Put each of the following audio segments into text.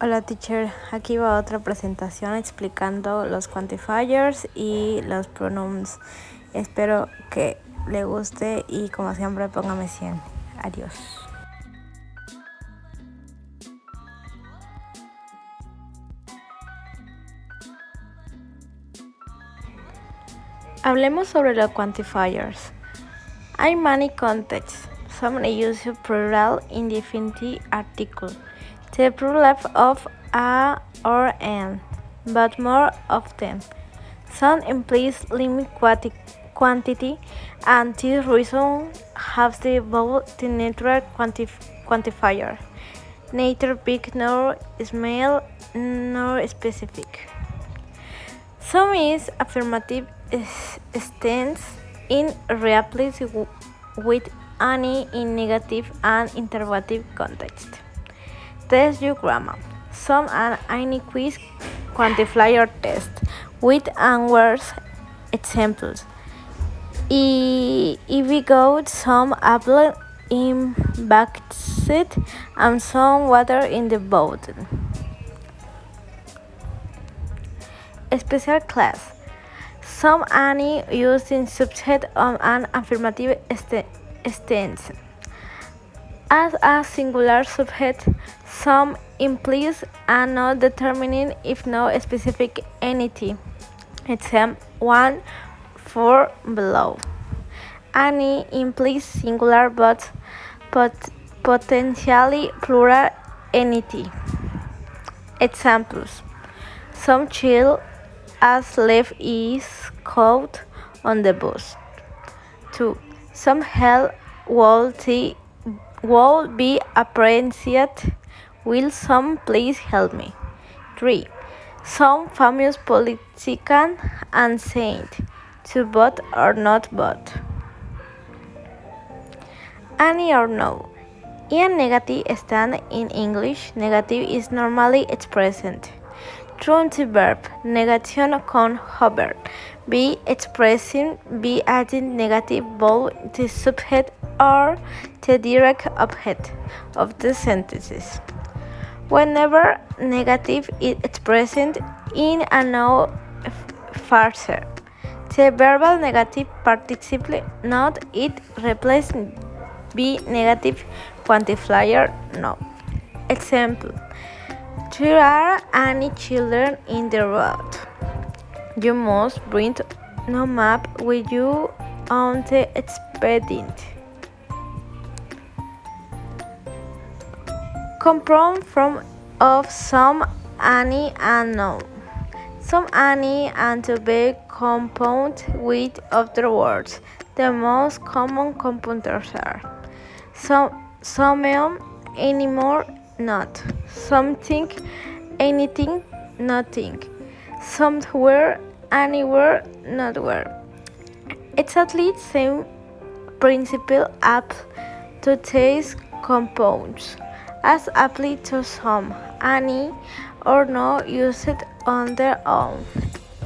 Hola teacher, aquí va otra presentación explicando los quantifiers y los pronouns. Espero que le guste y como siempre póngame 100. Adiós. Hablemos sobre los quantifiers. Hay many contexts. Some use plural indefinite article. The plural of a or an, but more often. Some implies limit quantity, and this reason has the vowel the natural quantifier. Neither big nor small nor specific. Some is affirmative tense in replace with any in negative and interrogative context. Test your grammar. Some an any quiz quantifier test with words examples. If we got some apple in basket and some water in the bottle. Special class. Some any used in subject of an affirmative tense. As a singular subject, some implies and not determining if no specific entity. Example 1 4 below. Any implies singular but potentially plural entity. Examples: some child has left his coat on the bus. 2. Some help will be appreciated. Will some please help me? 3. Some famous politician and saint to vote or not vote. Any or no. In negative stand in English, negative is normally expressed through the verb negation con hover. Be expressing, be adding negative both the subject or the direct object of the sentences. Whenever negative is expressed in a no phrase, the verbal negative participle not it replaces be negative quantifier no. Example: there are any children in the road. You must bring no map with you on the expedient. Compound from of some any and no. Some any and to be compound with other words. The most common compounders are some anymore, not. Something, anything, nothing. Somewhere, anywhere, nowhere. Exactly the same principle applies to these compounds as applied to some, any, or no used on their own.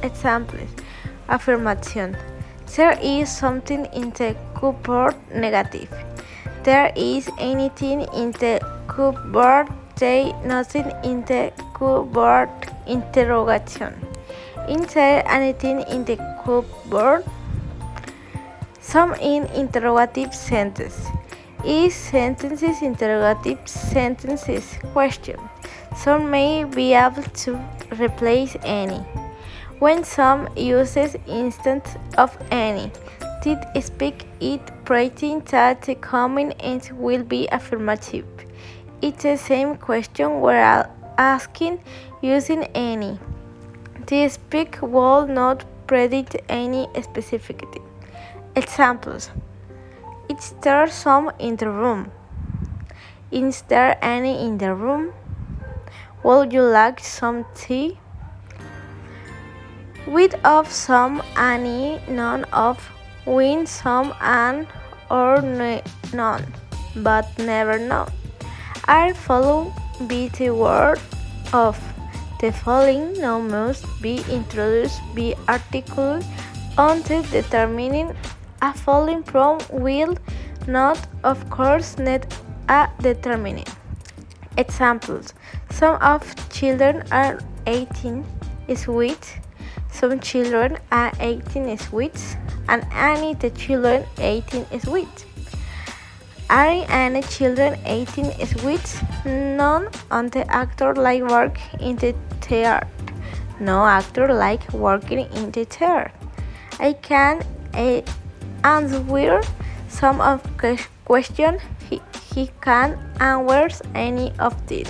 Examples: affirmation: there is something in the cupboard. Negative: there is anything in the cupboard. There nothing in the cupboard. Interrogation: is there anything in the cupboard? Some in interrogative sentence. Is sentences interrogative sentences? Question. Some may be able to replace any. When some uses instead of any, did speak it prating that the coming end will be affirmative. It's the same question we're asking using any. The speak will not predict any specificity. Examples: is there some in the room? Is there any in the room? Would you like some tea? With of some, any, none of, when some, and, or none, but never none. Are follow be the word of. The following now must be introduced be article until determining a following from will not of course not a determining. Examples: Some of children are 18 sweet. Some children are 18 sweet. And any the children 18 sweet. Are any children 18 sweet? None of the actor like work in the theater. No actor like working in the theater. I can answer some of the questions. He can answer any of them.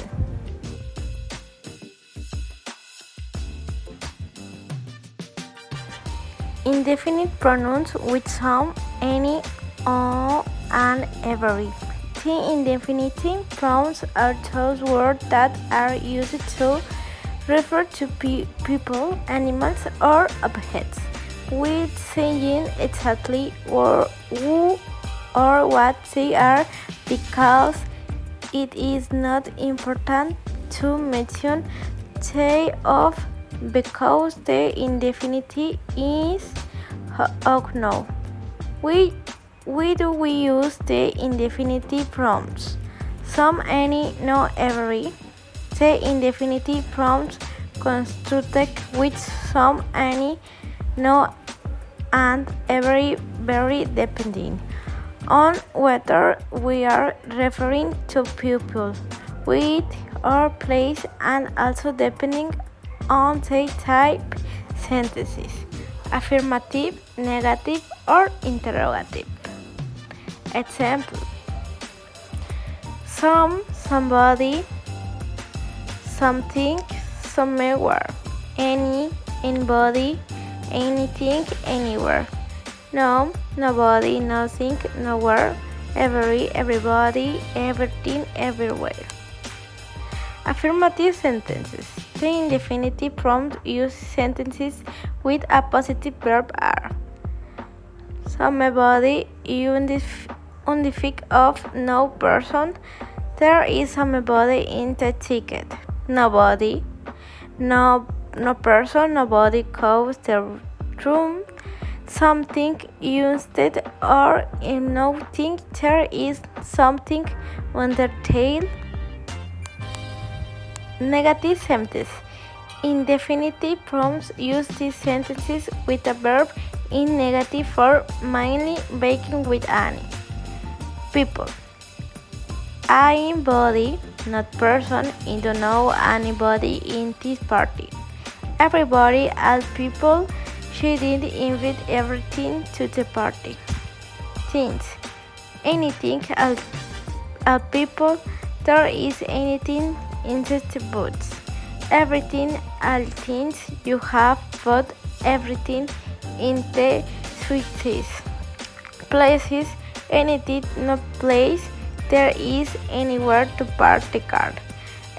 Indefinite pronouns with some, any, all, and every. The indefinite pronouns are those words that are used to refer to people, animals, or objects, with saying exactly who or what they are, because it is not important to mention they of, because the indefinite is unknown. Why do we use the indefinite pronouns? Some, any, no, every. The indefinite pronouns constructed with some, any, no, and every vary depending on whether we are referring to people, with, or place, and also depending on the type sentences, affirmative, negative, or interrogative. Example: some, somebody, something, somewhere, any, anybody, anything, anywhere, no, nobody, nothing, nowhere, everybody, everything, everywhere. Affirmative sentences. The indefinite pronouns use sentences with a positive verb are: somebody undefined of no person. There is somebody in the ticket. Nobody, no person, nobody calls the room. Something instead or nothing. There is something on the tail. Negative sentences. Indefinite pronouns use these sentences with a verb in negative form, mainly beginning with any. People. I am body, not person. I don't know anybody in this party. Everybody, all people. She did invite everything to the party. Things. Anything, all people. There is anything in the boots. Everything, all things. You have put everything in the suitcase. Places, anything, no place. There is anywhere to park the car.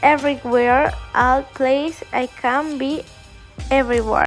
Everywhere, all place. I can be everywhere.